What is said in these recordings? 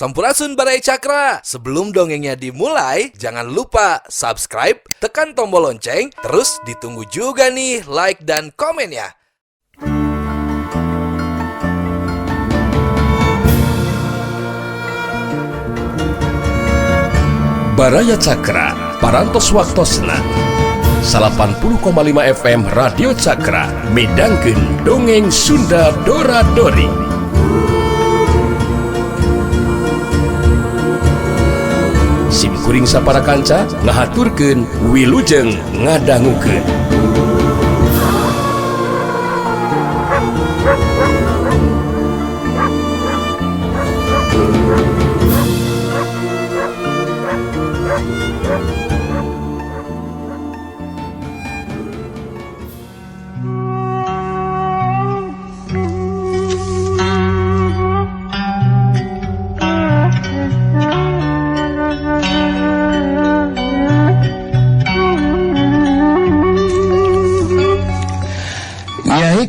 Sampurasun Barai Cakra. Sebelum dongengnya dimulai, jangan lupa subscribe, tekan tombol lonceng, terus ditunggu juga nih like dan komennya. Baraya Cakra, parantos waktosna 80,5 FM Radio Cakra, midangkeun dongeng Sunda Dora-Dori. Simkuring sapara kanca ngahaturkeun wilujeng ngadangukeun.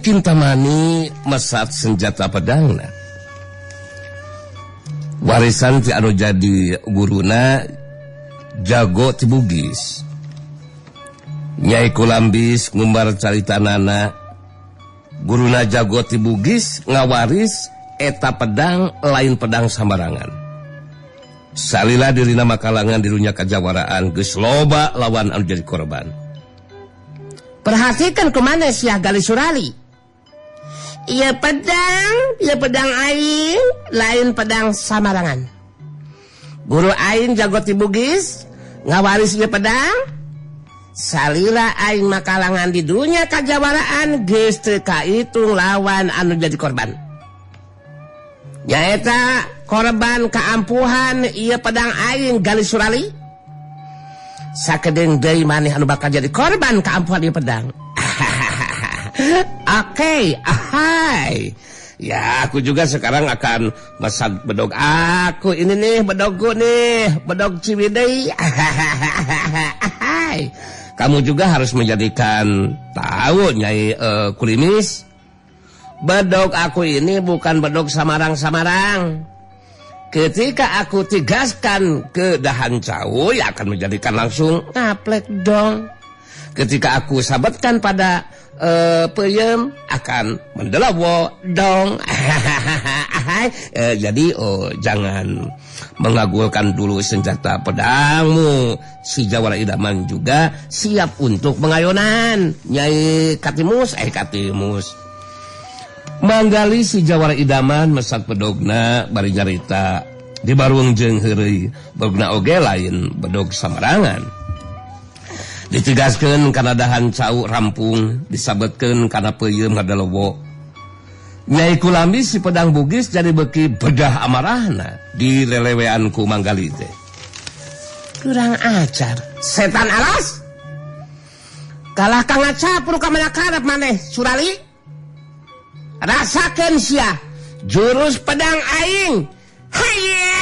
Kintamani mesat senjata pedangna. Warisan ti anu jadi guruna jago ti Bugis. Nyai Kulambis ngumbar caritanana guruna jago ti Bugis ngawaris eta pedang lain pedang sambarangan. Salila dirina makalangan dirunya kajawaraan geus loba lawan anu jadi korban. Perhatikan kemana Syah Gali Surali. Ia pedang aing, lain pedang samarangan. Guru aing jago ti Bugis, ngawaris ieu pedang. Salira aing makalangan di dunia kajawaraan geus teu kaitung lawan anu jadi korban. Nyaeta korban kaampuhan ieu pedang aing Gali Surali. Sakedeung deui maneh anu bakal jadi korban kaampuhan ieu pedang. Oke, ahai. Ya, aku juga sekarang akan masak bedog aku. Ini nih bedogku nih, bedog Ciwidey. Ahai. Kamu juga harus menjadikan tahu Nyai Kulimis. Bedog aku ini bukan bedog samarang-samarang. Ketika aku tigaskan ke dahan cawu, ya akan menjadikan langsung ngaplek dong. Ketika aku sabatkan pada peyem akan mendelawo dong. Jadi jangan mengagulkan dulu senjata pedangmu. Si Jawara Idaman juga siap untuk pengayonan. Nyai Katimus manggali si Jawara Idaman mesat pedogna bari nyarita di barung jeung heureuy bedogna oge lain bedog samarangan. Ditegaskeun kana dahan cau rampung, disabetkeun kana peuyeum ngadalowo. Nyai Kulambis si pedang Bugis jadi beki bedah amarahna di lelewean ku manggali teh. Kurang ajar, setan alas. Kalah kang ngacapur ka mana karep maneh Surali. Rasakeun sia jurus pedang aing. Hayya!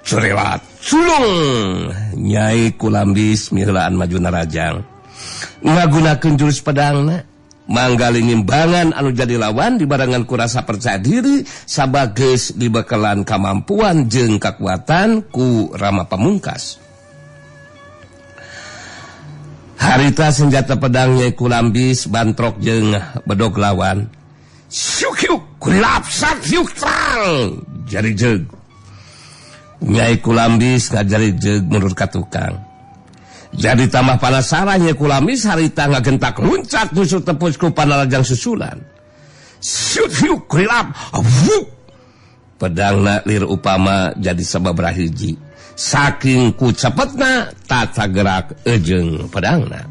Curewat sulung Nyai Kulambis miheulaan maju narajang ngagunakeun jurus pedangna manggali ngimbangan anu jadi lawan dibarengan ku rasa percaya diri sabageus dibekalan kamampuan jeung kakuatan ku Rama Pamungkas. Harita senjata pedang Nyai Kulambis bantrok jeung bedog lawan syuk kulapsat syuk trang jari jeug. Nyai Kulambis ngajari jeug menurut katukang. Jadi tambah panasaran Nyai Kulambis harita ngagentak luncat tusuk tepus ku panarajang susulan. Syuk kulap avuk. Pedangna lir upama jadi sababaraha hiji. Saking ku cepetna tata gerak ejeung pedangna.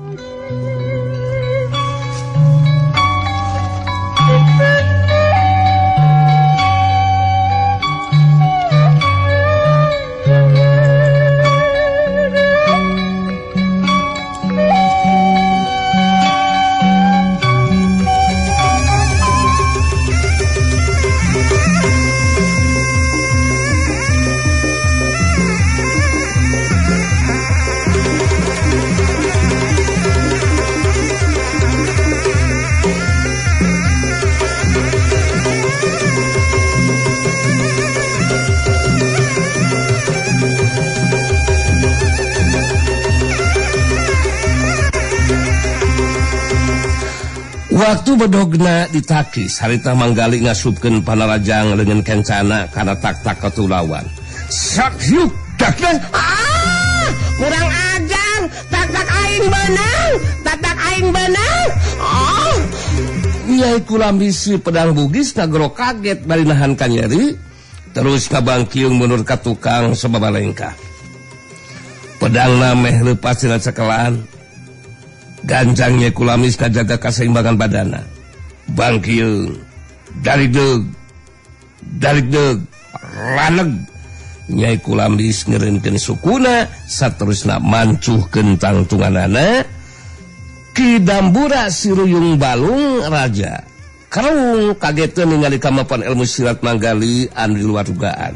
Waktu bedogna ditakis harita manggali ngasupkeun panarajang leungeun kencana kana tak-tak ketulawan. Sakyuk dakna Kurang ajar, tak-tak aing beunang, tak-tak aing beunang. Oh. Nyai Kulambis si pedang bugis ngagero kaget bari nahan ka nyeri, terus ngabangkiung mundur ka tukang sababalengka. Pedangna meh leupas tina cekelan. Ganjang Nyai Kulambis kajaga kaseimbangan badana. Bangkiung, dari deug, raneg. Nyai Kulambis ngereunkeun sukuna, saterusna mancuhkeun tangtunganana. Ki Dambura Siruyung Balung Raja karung kageteun ningali kamapan ilmu silat manggali anu di luar dugaan.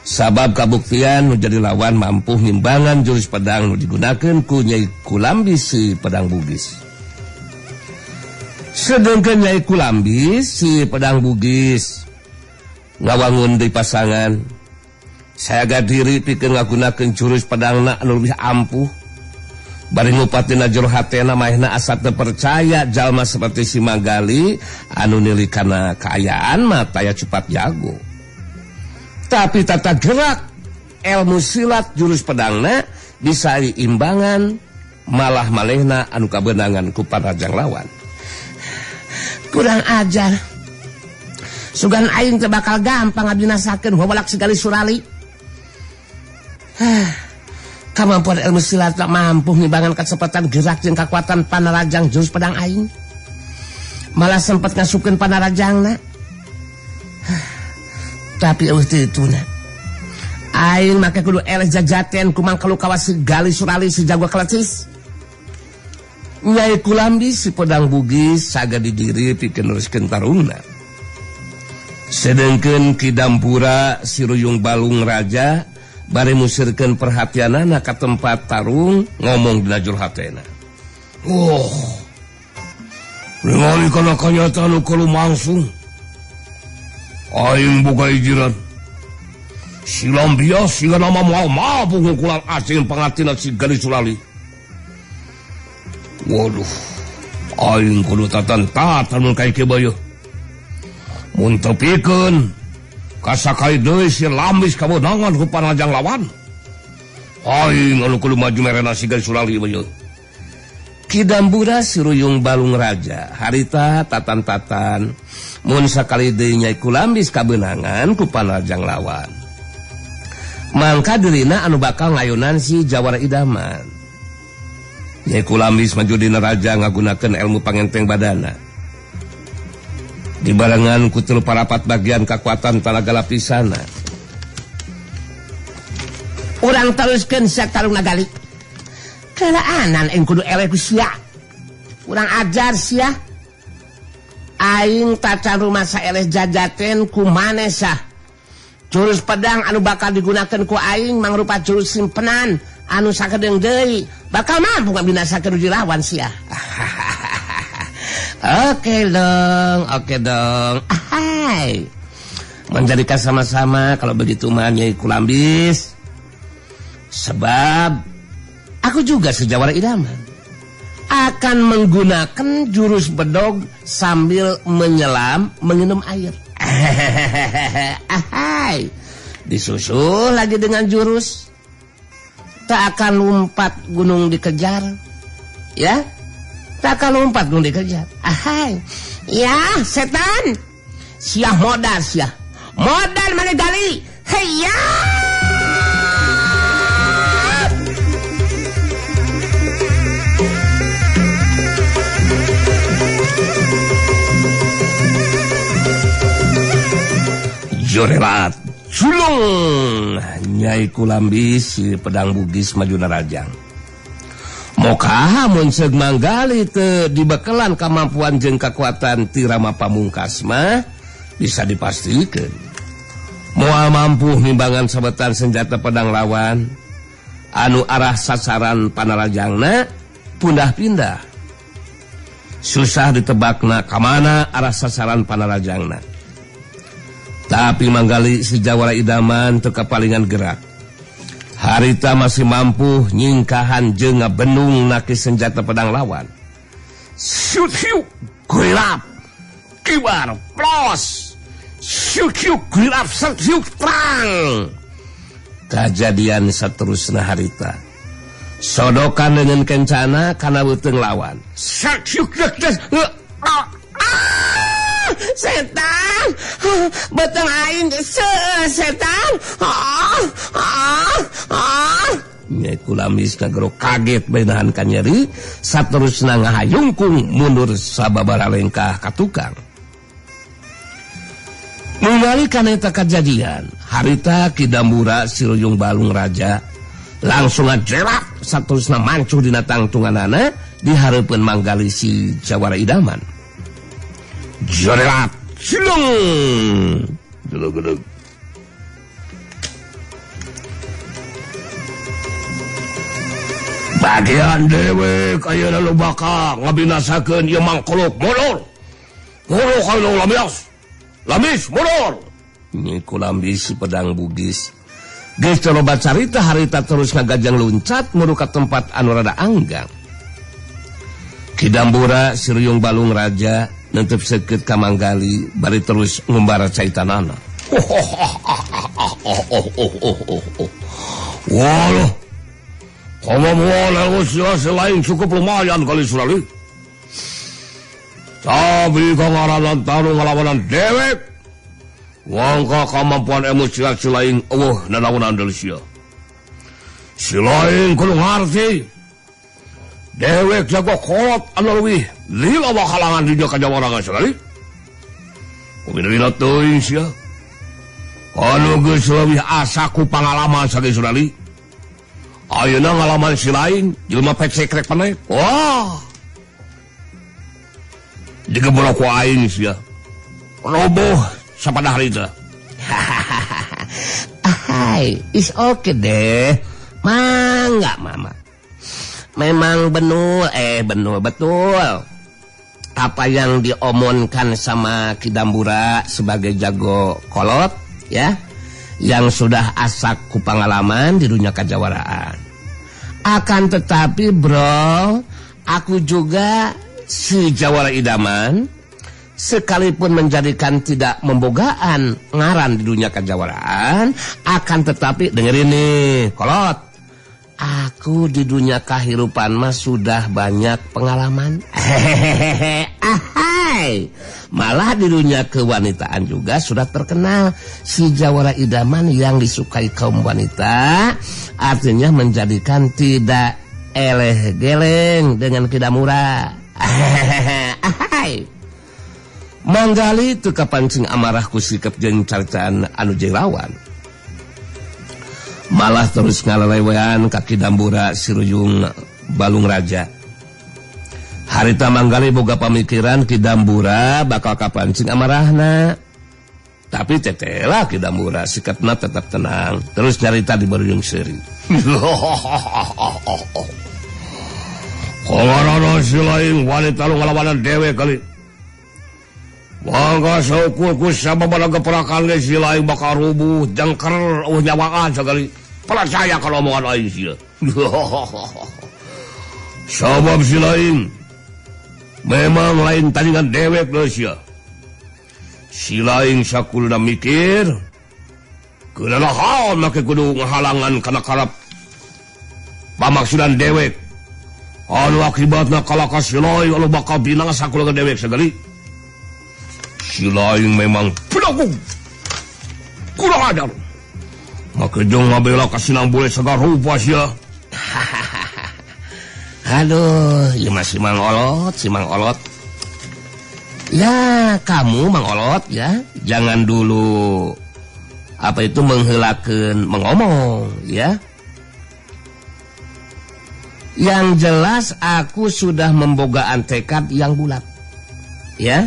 Sabab kabuktian nu jadi lawan mampu ngimbangan jurus pedang nu digunakeun ku Nyai Kulambis si pedang bugis. Sedengkeun Nyai Kulambis si pedang bugis ngawangun deui pasangan. Saya diri pikeun ngagunakeun jurus pedangna anu lebih ampuh. Bari ngupatina jero hatena mahna asa teu percaya jalma seperti si Manggali anu nilih kana kaayaan mah taya cepat jago. Tapi tata gerak ilmu silat jurus pedangna bisa diimbangan malah malehna anu kabeunangan ku panrajang lawan. Kurang ajar. Sugan aing teu bakal gampang ngabinasakeun hobalak sigali surali. Kemampuan ilmu silat tak mampu ngimbangan kecepatan gerak jeung kekuatan panarajang jurus pedang aing. Malah sempat ngasupkeun panarajangna. Tapi eueuh teu ituna. Aing make kudu eleh jajaten ku mangkalu kawas gali surali si jago kelecis. Nyai Kulambis si pedang bugis saga di diri pikeun neruskeun tarungna. Sedengkeun Ki Dambura Siruyung Balung Raja bari musirkeun perhatianana ka tempat tarung ngomong dina jur hatena. Oh. Ningali kana kanyataan nu kalumangsung. Aing boga ijiran. Si Lambias siga nama moal mampu ngukulang asing pangatina si Gali Sulali. Waduh. Aing kudu tatan-tatan mun kai kieu bae. Mun teu pikeun kasakai deui si Lambis kabeunangan ku panrajang lawan. Aing anu kudu maju merena si Gali Sulali bae. Ki Dambura Siruyung Balung Raja harita tatan-tatan mun sakali deui Nyai Kulambis kabeunangan ku panrajang lawan. Mangka dirina anu bakal ngayunan si Jawara Idaman. Nyai Kulambis maju dina raja ngagunakeun ilmu pangenteng badana. Dibarengan ku 3 parapat bagian kekuatan talaga lapisana. Urang teruskeun sia tarungna gali. Kelaanan aing kudu eleh ku sia. Urang ajar sia. Aing tacan rumah saeleh jajaten ku maneh sah. Jurus pedang anu bakal digunakeun ku aing mangrupa jurus simpenan anu sakedeung deui bakal mampu ngabinasakeun uji lawan sia. Oke dong. Ahai. Menjadikan sama-sama kalau begitu mah Nyai Kulambis. Sebab aku juga sejawara idaman akan menggunakan jurus bedog sambil menyelam menginum air. Ahai. Disusul lagi dengan jurus tak akan lompat gunung dikejar. Ya? Tak akan lompat gunung dikejar. Ahai. Ya, setan. Siah modal siah. Modal mana gali. Heya. Jorelat culung Nyai Kulambis si pedang bugis majuna rajang. Mokaha mun seug manggali teu dibekelan kemampuan jeung kekuatan ti Rama Pamungkas mah bisa dipastikeun moal mampu nimbangan sabetan senjata pedang lawan anu arah sasaran panarajangna pundah-pindah. Susah ditebakna kamana arah sasaran panarajangna. Tapi manggali si Jawara Idaman teu kapalingan gerak. Harita masih mampu nyingkahan jeung ngabenung naki senjata pedang lawan. Siut kulap kibar plos syuk kulap syuk terang. Kejadian seterusnya harita sodokan dengan kencana karena beuteung lawan syuk setan beteng aing setan Nyai Kulambis nagero kaget benahan ka nyeri saterusna ngahayungkung mundur sababaraha lengkah ka tukang. Ningali kana eta kajadian harita Kidambura Siluyung Balung Raja langsung ngajerak saterusna mancuh dina tangtunganana di hareupeun manggali si Jawara Idaman. Jerat silung gelug-gelug bagian dewek ayeuna lu bakal ngabinasakeun ieu mangkolok molor kalau lamis molor. Nyai Kulambis si pedang bugis geus loba carita harita terus ngagajang luncat menuju ka tempat anu rada anggang. Kidambura Siluyung Balung Raja nentep seukeut ka manggali bari terus ngumbara caitanana. Walah. Komo selain cukup lumayan kali Surali. Tapi kangaranan tarung ngalawanan dewek. Wangka kemampuan emosi silain nanaonan deui sia. Silain kudu ngarti. Dewek jago kolot anu leuwih lila halangan di ka Jawara Surali. Kuminarina teuing sia. Anu geus leuwih asa ku pangalaman saking Surali. Ayeuna ngalaman si lain jelema pecek rek panek. Wah. Digebolo ku aing sia. Roboh sapada harita. Hai, is okay deh. Mangga mama. Memang betul apa yang diomonkan sama Kidambura sebagai jago kolot ya, yang sudah asak ku pengalaman di dunia kejawaraan. Akan tetapi bro, aku juga si Jawara Idaman sekalipun menjadikan tidak membogaan ngaran di dunia kejawaraan, akan tetapi dengerin nih kolot, aku di dunia kehidupan mah sudah banyak pengalaman. Malah di dunia kewanitaan juga sudah terkenal si Jawara Idaman yang disukai kaum wanita, artinya menjadikan tidak eleh-geleng dengan Kidambura. Manggali teu kapancing amarah ku sikap jeung caritaan anu jerawan. Malah terus ngalelewean ka Kidambura Siluyung Balung Raja. Harita manggali boga pamikiran Kidambura bakal kapancing amarahna. Tapi tetela Kidambura sikapna tetap tenang, terus nyarita di Baruyung Seuri. Kongorana silaing wanita lu ngalawanan dewe kali. Mangga saukur ku sababana geperakan ge silaing bakal rubuh jengker nyawaan sekali. Percaya kalau omongan aing sia. Sabab silaing memang lain tandingan dewek deui sia. Silaing sakulna mikir keunana hal make kudu ngahalangan kana karep pamaksudan dewek. Anu akibatna kalaka silaing anu bakal binasa kula dewek segala. Silaing memang pedagung kurang ajar. Maka jong ngabela ka sinang bule segar rupa sia. Aduh, ya masih Mang Olot. Ya, kamu Mang Olot ya, jangan dulu menghelakeun mengomong ya. Yang jelas aku sudah membogaan tekad yang bulat. Ya.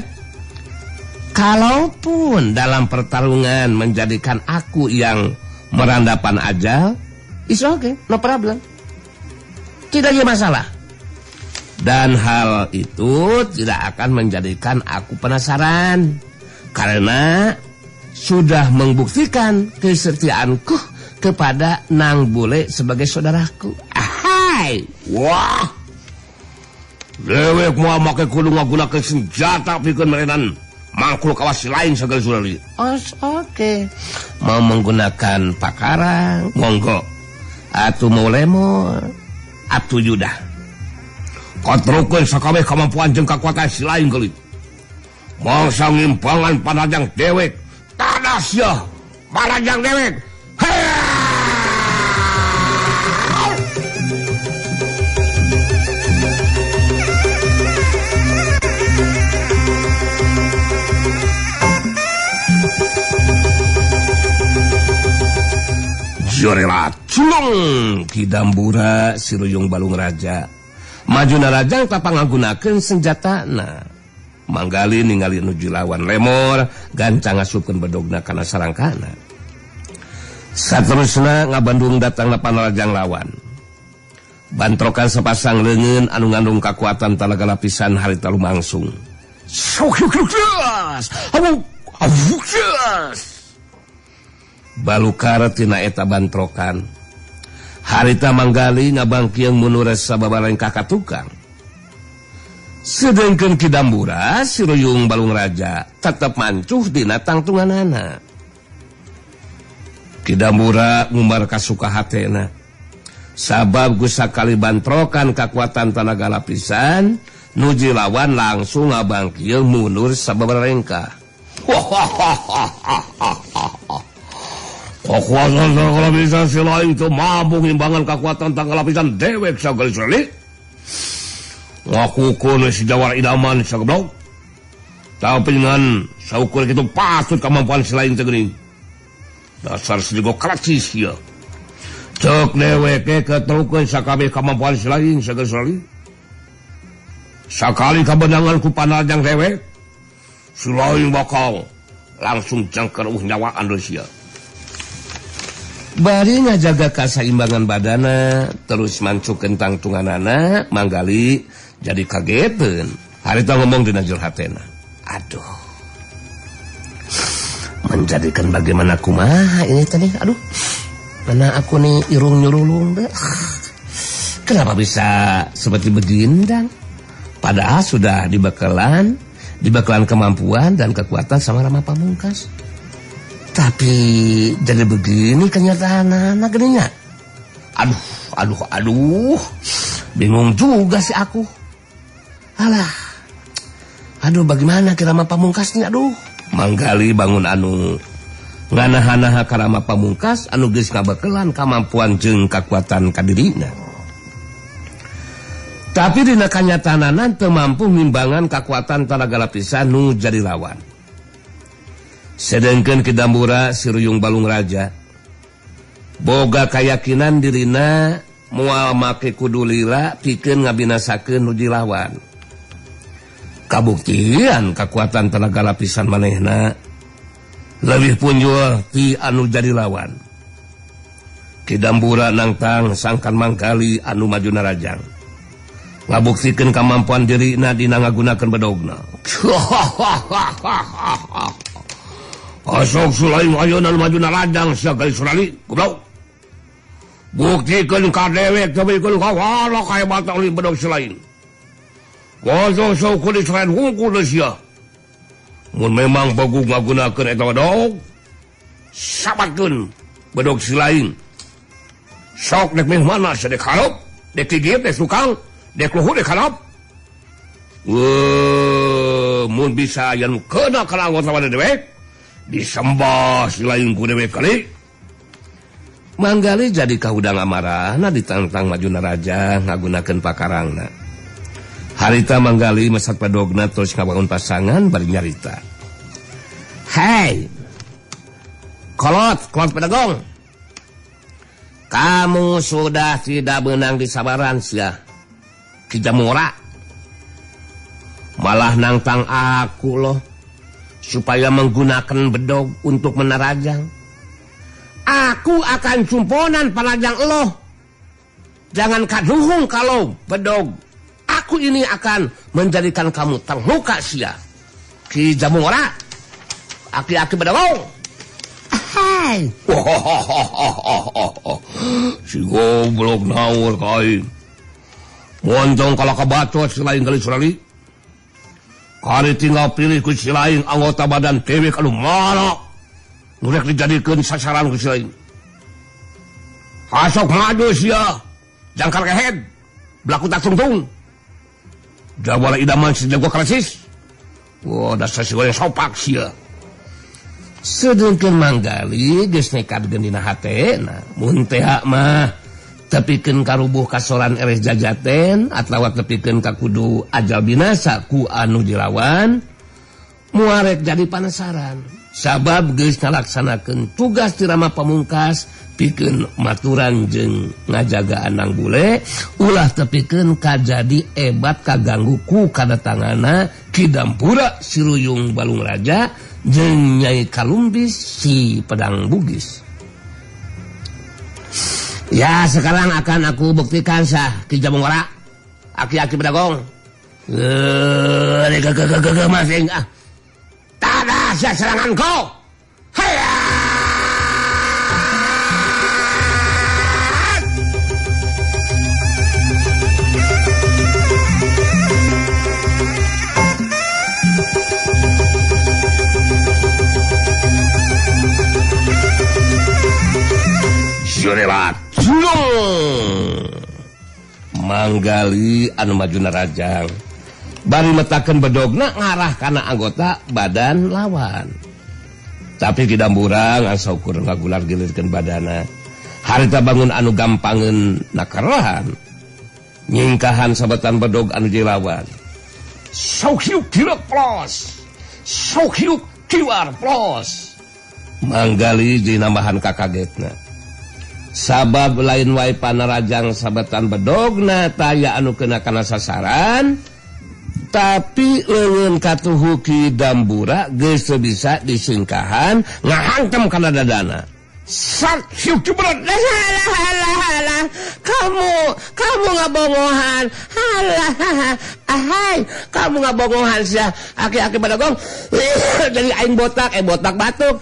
Kalaupun dalam pertarungan menjadikan aku yang merandapan ajal, it's okay, no problem. Tidak ada masalah. Dan hal itu tidak akan menjadikan aku penasaran. Karena sudah membuktikan kesetiaanku kepada Nang Bule sebagai saudaraku. Ahai! Wah! Dewek mau make kudu ngagunakeun senjata pikeun merenan mangkul kawas lain segala sulali. Oke. Mau menggunakan pakarang, monggo. Atuh mau lemur, atuh yudah. Kontrukeun sakabeh kemampuan jeung kakuatan si lain geuli. Mangsa ngimpangan panajang dewek. Tadas ya, panajang dewek. Jorela culung Kidambura Siruyung Balung Raja majuna Rajang tapang ngagunakeun senjatana manggali ningali nuju lawan lemor gancang ngasupkeun bedogna kana sarangkana saterusna ngabandung datangna panrajang lawan bantrokan sepasang leungeun anu ngandung kakuatan talaga lapisan harita lumangsung balukar tina eta bantrokan harita manggali ngabangkieung munures sababareng kakatukang sedengkeun Kidambura Siruyung Balung Raja tetep mancuh dina tangtunganana. Kidambura ngumbar kasuka hatena sabab gusakali bantrokan kakuatan tanaga lapisan nuji lawan langsung ngabangkieung mundur sababareng kekuatan tangga lapisan si lain itu mampu ngimbangan kekuatan tangga lapisan dewek sagali sulit. Ngakukun si jawar idaman sageblok. Tapi dengan saukur itu patut kemampuan si lain segini. Dasar sedigo kracis ya. Cek dewek keterukan sakabeh kemampuan si lain sagali sulit. Sakali kebenangan ku panajang dewek. Si lain bakal langsung cengker nyawaan dosia. Bari ngajaga kasaimbangan badana terus mancukeun tangtunganana manggali jadi kageteun harita ngomong dina jur hatena aduh menjadikan bagaimana kumaha ini tadi aduh mana aku nih irung nyurulung deh kenapa bisa seperti begindang padahal sudah dibekalan kemampuan dan kekuatan sama Rama Pamungkas. Tapi jadi begini kenyataannya geninya. Aduh. Bingung juga sih aku. Alah. Aduh bagaimana ke Rama Pamungkas nih aduh. Manggali bangun anu nganaha-naha ka Rama Pamungkas anu geus ngabekelan kemampuan jeung kekuatan kadirina. Tapi dina kanyataanana teu mampu ngimbangan kekuatan tanaga lapisan nu jadi lawan. Sedengkeun Kidambura Siruyung Balung Raja boga kayakinan dirina moal make kudu lila pikeun ngabinasakeun nuji lawan. Kabuktian kekuatan tenaga lapisan manehna leuwih punjul ti anu jadi lawan. Kidambura nangtang sangkan mangkali anu majuna Rajang ngabuktikeun kemampuan dirina dina ngagunakeun bedogna. Asok sulaim ayeuna majuna Rajang sagali surali goblok. Buktikeun ka dewek tebikeun ka wala kahebatan li bedog sulaim. Waso sok kudu selain hungkul sia. Mun memang bagus ngagunakeun eta bedog, sabatkeun bedog sulaim. Sok dek meh mana sadek halop, dek tigip dek sukang, dek luhur dek halop. Mun bisa yen keuna kana anggota dewek. Disembah si lain ku dewek kali. Manggali jadi kahudang amarahna ditantang majuna Raja ngagunakeun pakarangna. Harita manggali mesat pedogna terus ngabangun pasangan bari nyarita. Hei, kolot pedagong. Kamu sudah tidak menang di sabaran sia. Ki Jamura. Malah nantang aku loh. Supaya menggunakan bedog untuk menarajang. Aku akan cumponan panajang eloh. Jangan kaduhung kalau bedog. Aku ini akan menjadikan kamu terluka sia. Ki Jamura. Aki-aki bedogong. Hai. Si goblok nawar kai. montong kalau kabacot si lain kali surali. Kali tinggal pilih ku si lain anggota badan TW kalau mana. Nurek dijadikan sasaran ku si lain. Hasok maju sia. Jangkar kehead. Belaku tak tungtung. Jawala idaman si jago krasis. Wah, dasar si goreng sopak sia. Sedengkeun manggali geus nekat geundina hatena. Mun teh mah tepikeun karubuh kasoran eres jajaten atawa tepikeun ka kudu ajal binasa ku anu dilawan. Muarek jadi penasaran. Sabab geus ngalaksanakeun tugas ti Rama Pamungkas pikeun maturan jeung ngajaga anang bule ulah tepikeun kajadi ebat kaganggu ku kadatanganna Ki Dampura Siruyung Balung Raja jeung Nyai Kalumbis si Pedang Bugis. Ya sekarang akan aku buktikan sah Ki Jabungora aki-aki bedagong. Masing ah. Tada sia seranganku. Haya. Jurelat manggali anu majuna rajang bari metakeun bedogna ngarah kana anggota badan lawan. Tapi Ki Dampura ngan saukur ngagular gilirkeun badana. Harita bangun anu gampangeun nakarahan. Nyingkahan sabetan bedog anu dilawan. Sauhiuk tilak plos. Sauhiuk kiwar plos. Manggali jeung nambahan kakagetna. Sabab lain wae panarajang sabetan bedogna taya anu kena kana sasaran. Tapi leungeun katuhu Ki Dampura geus bisa disingkahan ngahantem kana dadana. Sak hiuk jebret. Halah. Kamu ngabongohan. Halah. Ahai, kamu ngabongohan sia. Aki-aki badagong. Jadi aing botak batuk.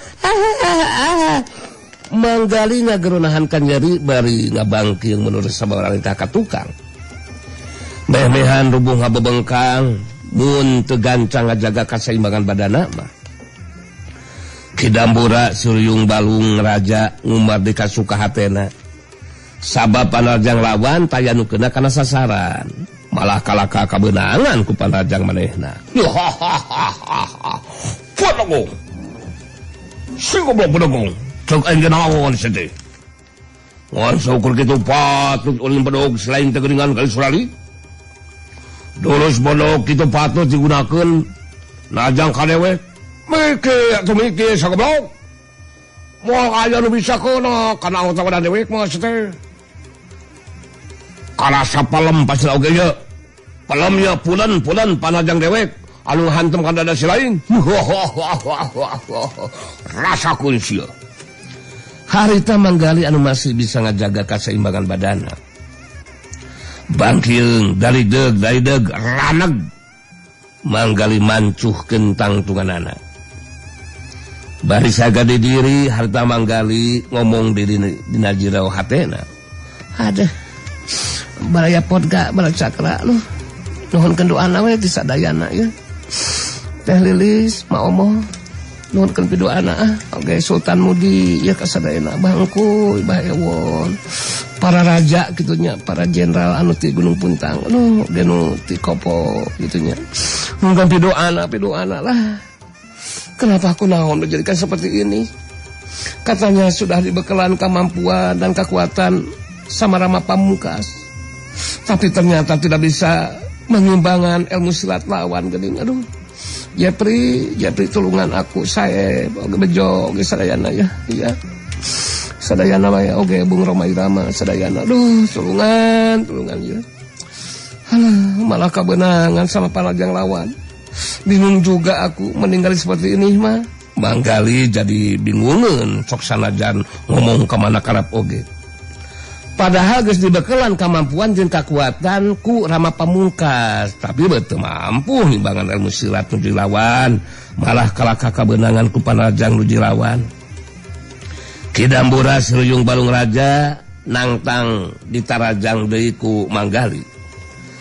Manggali ngagerunahan kan nyeri bari ngabangki yang menurut sabarang tah ka tukang. Meh-mehan rubuh ngabebengkang mun teu gancang ngajaga kaseimbangan badana mah. Ki Dampura Siruyung Balung Raja ngumar di kasuka hatena. Sabab panarjang lawan taya nu keuna kana sasaran. Malah kalaka kabeunangan ku panarjang manehna. Podogong. Sing goblok podogong. Cok aing naon sedih. Ngan saukur kitu patut ulin bedog selain tegeuningan kali surali. Dolus bodog kitu patut digunakeun najang kadewek. Mikir sagoblok. Moal aya nu bisa keuna kana anggota badan dewek mah teh. Kana sapalem pasti oge ye. Palem ya pulen panajang dewek anu hantem ka dada si lain. Rasakeun sia. Harita manggali anu masih bisa ngajaga kaseimbangan badana. Bangkil dari deg raneg. Manggali mancuh kentang tunganana. Bari sagade diri harta manggali ngomong dina jero hatena. Aduh. Baraya podga bala cakra lu. Nuhunkeun doana we di sadayana ya. Teh Lilis maomoh nuhunkeun pidoana oge Sultan Mudi ya kasadayana bangku bahewon para raja gitunya para jenderal anu ti Gunung Puntang anu ge nu ti Kopo gitunya nuhunkeun pidoana lah. Kenapa aku naon menjadikan seperti ini? Katanya sudah dibekalan kemampuan dan kekuatan sama Rama Pamungkas, tapi ternyata tidak bisa mengimbangan ilmu silat lawan geuning. Aduh, Japri tulungan aku sae oge bejo oge sadayana ya. Iya. Sadayana mah ya oge Bung Roma Irama sadayana. Aduh, tulungan ya. Halah, malah kabenangan sama panajang lawan. Bingung juga aku meninggal seperti ini mah. Manggali jadi bingungeun sok sanajan ngomong ka mana karap oge. Padahal geus dibekalan kemampuan jeung kekuatan ku Rama Pamungkas, tapi beuteung mampu ngimbangan ilmu silat nu dilawan, malah kalaka kabeunangan ku panajang nu dilawan. Ki Dampura Siruyung Balung Raja nangtang ditarajang deui ku manggali.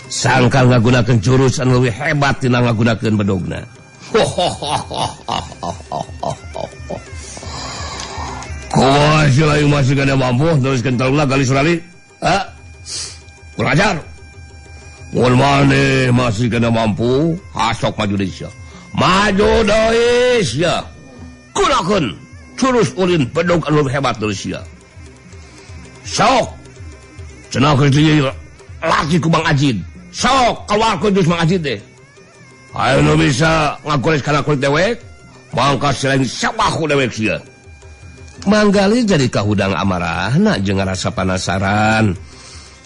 sangka ngagunakeun jurus anu leuwih hebat tina ngagunakeun bedogna. Kumaha si lain masih kada mampu teruskeun taluna kali Surali? Kurang ajar. Mun maneh masih kada mampu, hasok maju deui sia. Maju deui sia. Gunakeun jurus ulin bedog anu hebat deui sia. Sok. Cenah kieu laki ku Mang Ajid. Sok keluarkeun jurus Mang Ajid teh. Aya nu bisa ngagoles kana kulit dewek, mangka selain sabahu dewek sia. Manggali jadi kahudang amarahna jeung ngarasa penasaran.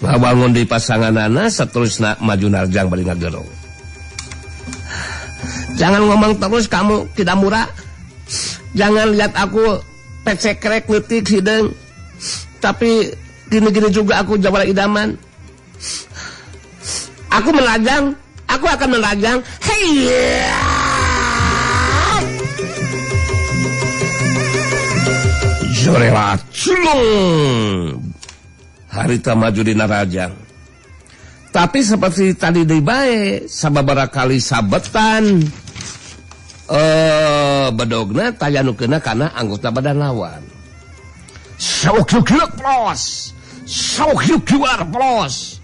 Ngabangun di pasanganana saterusna maju narjang bari ngagerong. Jangan ngomong terus kamu Kidamura. Jangan lihat aku pecekrek leutik hideung. Tapi gini-gini juga aku jawara idaman. Aku melajang, aku akan melajang. Hei. Jorela culung. Harita maju di narajang. Tapi seperti tadi deui bae, sababaraha kali sabetan bedogna tayanukeunna kana anggota badan lawan. Sok plos. Sok plos.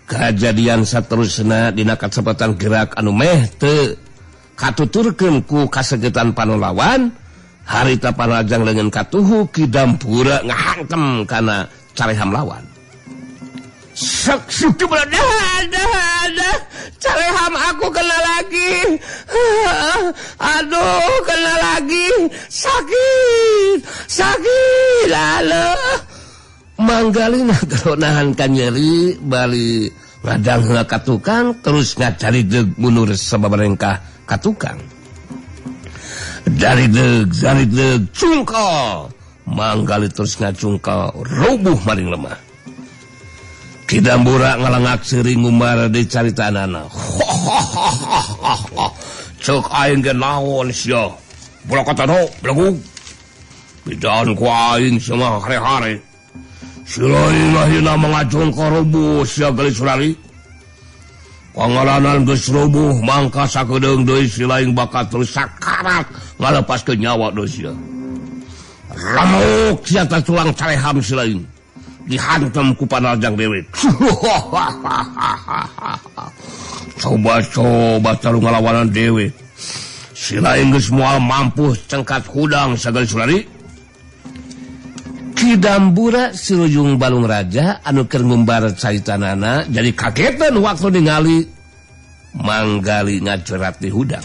Kejadian saterusna dina kacepatan gerak anu meh teu katuturkeun ku kasagetan panolawan, harita panajang leungeun katuhu Kidamura ngahantem kana careham lawan. Sok careham aku kena lagi. Aduh, kena lagi. Sakit. Lalu manggali nahan kan nyeri bali ngadang ka tukang terus ngacari deug munur sababarengkah ka tukang. Dari deug cungkal. Manggali terus ngacungkal rubuh maring lemah. Kidamura ngalangak seuring ngumbar di caritanana. Cek aing ge naon sia? Bola katano, belagu. Bidaan ku aing sama hare-hare. Si lain lahina mangacungkal rubuh sia gali Surali. Pangalanan geus rubuh mangka sakedeung deui si lain bakat terus sakarat ngalepaskeun nyawa deui sia. Ramuk sia tulang careham si lain. Dihantam ku panajang dewek. Coba taruh ngalawanan dewek. Si lain geus moal mampu cengkat hudang sagali Surali. Kidamura Silujung Balung Raja anu keur ngumbar caritanana jadi kagetan waktu ningali manggali ngajerat di hudang.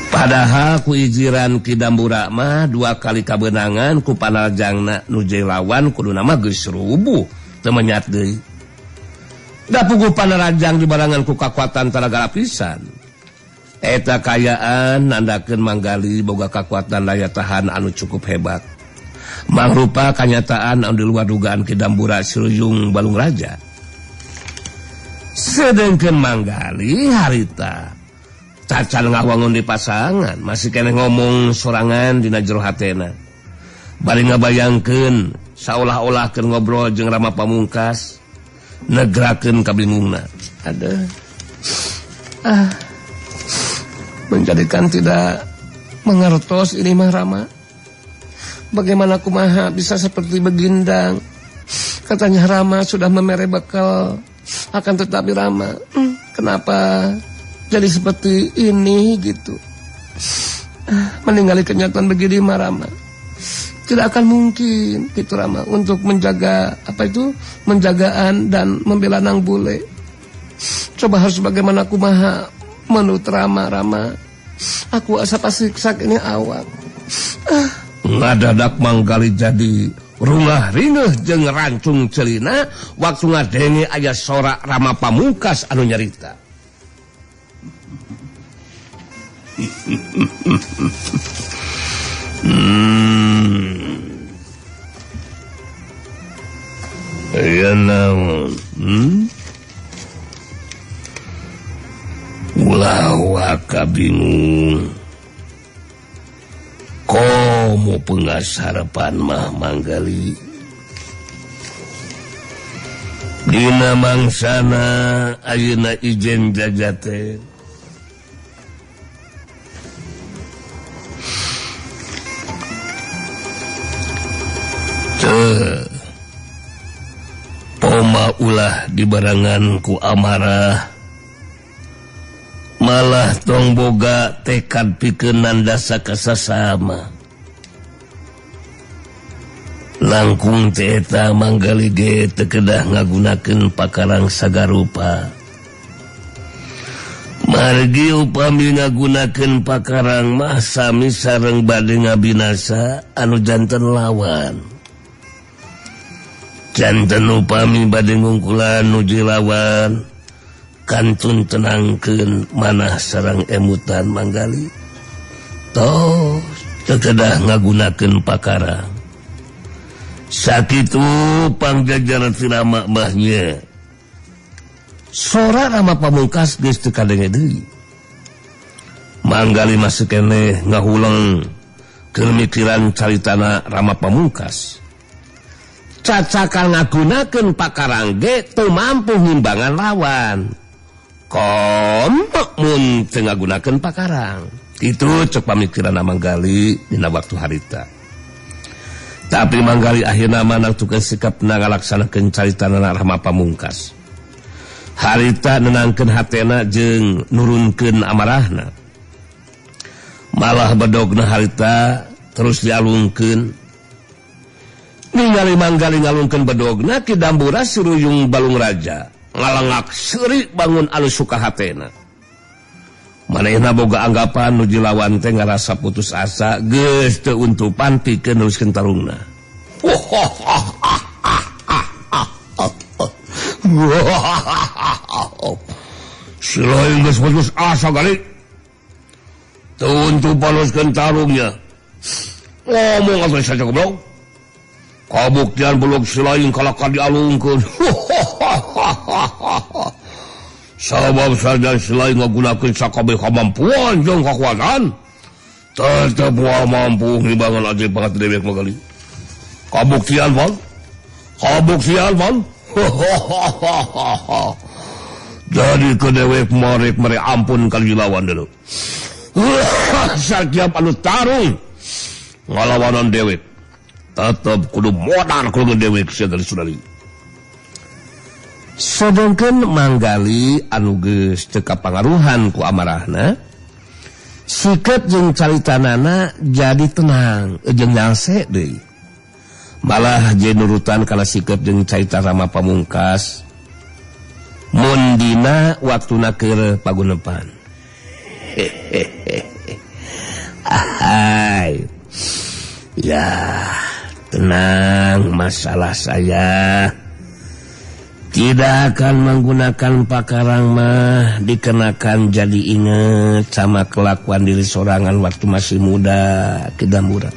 Padahal ku ijiran Kidamura mah 2 kali kabenangan ku panajangna nuju lawan kudu nama geus rubuh teu menyat deui. Da puguh panarajang dibarangan ku kakuatan talaga lapisan. Eta kayaan nandakeun manggali boga kakuatan daya tahan anu cukup hebat. Mangrupa kanyataan anu di luar dugaan Kidamura Silujung Balung Raja. Sedengkeun manggali harita cacal ngawangun di pasangan masih kena ngomong sorangan dina jero hatena. Bari ngabayangkeun saolah-olah keur ngobrol jeung Rama Pamungkas negrakeun kabingungna. Aduh. Menjadikan tidak mengertos ini mah Rama. Bagaimana kumaha bisa seperti begindang? Katanya Rama sudah memere bekal, akan tetapi Rama, kenapa jadi seperti ini gitu? Meninggali kenyataan begini mah Rama. Tidak akan mungkin gitu Rama untuk menjaga menjagaan dan membela Nang Bule. Coba harus bagaimana kumaha menurut Rama. Aku asa pasiksa ini awak. Ngadadak manggali jadi rungah ringeh jeung rancung celina waktu ngadenge aya sorak Rama Pamungkas anu nyarita. Aya naon? Ulah waka bingung. Komo pengasarapan mah manggali. dina mangsana ayeuna ijen jajate poma ulah dibarengan ku amarah malah tong boga tekad pikeun nandasa ka sasama langkung teh eta manggali ge teu kedah ngagunakeun pakarang sagarupa margi upami ngagunakeun pakarang mah sami sareng bade ngabinasa anu janten lawan janten upami bade ngungkulan nuju lawan kantun tenangkeun manah sareng emutan manggali tos teu kedah ngagunakeun pakarang sakitu pangjajaran sirama mahnya sora Rama Pamungkas geus teu kadenge deui manggali masih keneh ngahulang kemikiran caritana Rama Pamungkas cacakal ngagunakeun pakarang ge teu mampu ngimbangan lawan komo mun teu ngagunakeun pakarang kitu cek pamikiran manggali dina waktu harita. Tapi manggali akhirna manangtukeun sikap ngalaksanakeun caritana Rama Pamungkas. Harita nenangkeun hatena jeung nurunkeun amarahna. Malah bedogna harita terus dialungkeun. Ningali manggali ngalungkeun bedogna Ki Dambura suruyung balung raja, ngalengak seuri bangun anu suka hatena. Manehna boga anggapan nuju lawan teh ngarasa putus asa geus teu untupan pikeun neruskeun tarungna. Silain geus putus asa gali. Teu untupan neruskeun tarungnya. Ngomong apa saja goblok. Kabuktian buluk silain kalaka dialungkeun. Sabab saja selain ngagunakeun sakabeh kamampuan jeung kakuatan tetep moal mampu ngimbangan aja banget dewek magali kabuktian Van jadi ke dewek marek ampun kali lawan dulu setiap anu tarung ngalawanan dewek tetep kudu modal kudu dewek saudari-saudari. Sedangkan manggali anu geus teu kapangaruhan ku amarahna sikap jeung caritanana jadi tenang jeung nyalse deui malah je nurutan kana sikap jeung carita Rama Pamungkas mun dina waktuna keur pagunepan ahai ya tenang masalah saya tidak akan menggunakan pakarang mah dikenakan jadi inget sama kelakuan diri sorangan waktu masih muda Ki Dambura.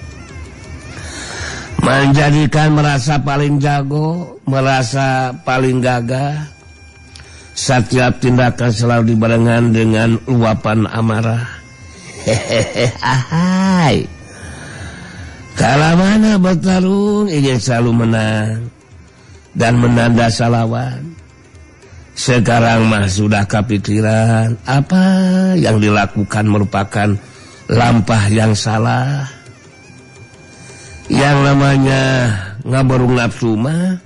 Menjadikan merasa paling jago, merasa paling gagah. Setiap tindakan selalu dibarengan dengan luapan amarah. Hehehe, ahai. Kala mana bertarung ingin selalu menang dan menandasa lawan. Sekarang mah sudah kepikiran apa yang dilakukan merupakan lampah yang salah. Yang namanya ngaborung nafsu mah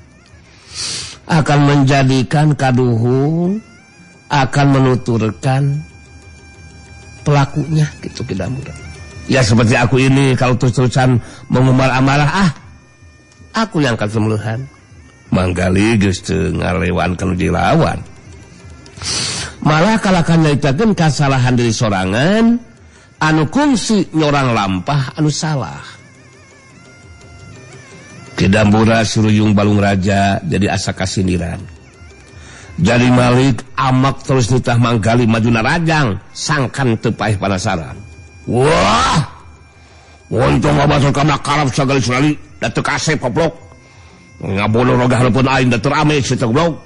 akan menjadikan kaduhung, akan menuturkan pelakunya gitu Ki Dambura. Ya seperti aku ini kalau terus-terusan mengumbar amarah aku yang akan semuluhan. Manggali geus teu ngalewankeun dilawan. Malah kalakan nyaritakeun kasalahan diri sorangan anu kungsi nyorang lampah anu salah. Ki Dambura suruyung balung raja jadi asa kasindiran. Jadi Malik amak terus nitah manggali majuna rajang sangkan teu paeh panasaran. Wah. Untung abasal kana karab sagali surali da teu kasep goblok. Ngabono rogah lepun aing da terame si goblok.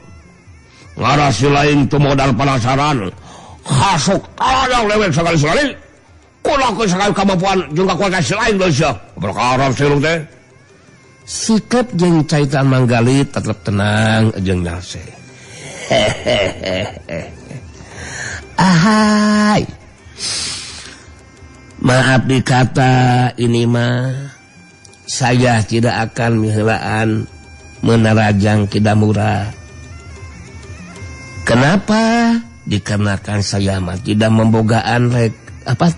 Ngarasi lain tu modal penasaran. Hasuk tayang lewek sekali-sekali. Kulakeun sakali kemampuan jeung kakuatan si lain geus ya. Berkarap silung teh. sikap jeung caitan manggalit tetap tenang jeung nyase. Ahai. Maaf dikata ini mah saya tidak akan miheulaan menerajang Kidamura. Kenapa? Dikarenakan saya mah tidak membogaan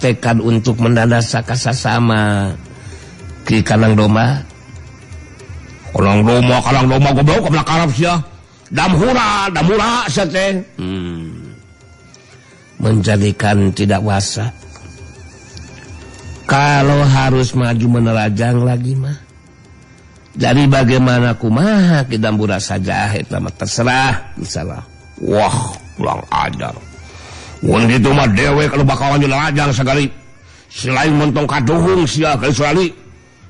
tekad untuk mendadasa kasasama Ki Kanang Doma. Kanang Doma goblok keblak Arab sia. Damura sia teh. Menjadikan tidak wasa. Kalau harus maju menerajang lagi mah. Jadi bagaimana kumaha Kidamura saja eta mah terserah, misalnya. Wah, kurang ajar. Mun kitu mah dewe kalau bakalan nerajang sagari. Selain mentong kaduhung sia kali sekali.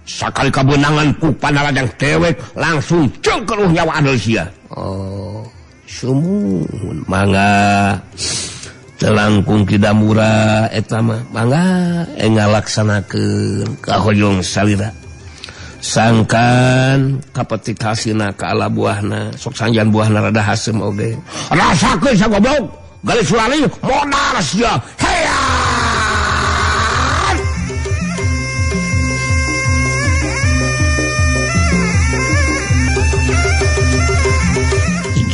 Sakali kabenangan ku panarajang dewek langsung cengkeruh nyawa adel sia. Oh, sumun mangga telangkung Kidamura eta mah mangga ngalaksanakeun kahoyong salira. Sangkan kapetik hasina ka ala buahna sok sanjan buahna rada hasem oge. Rasakeun sa goblok gali sulali modal sia. Heyan.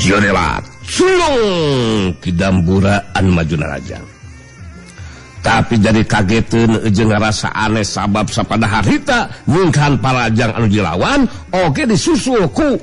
Jonelat sulung Kidamura an maju narajang. Tapi jadi kageteun jeung ngarasa aneh sabab sapada harita nyingkan parajang anu dilawan oge disusul ku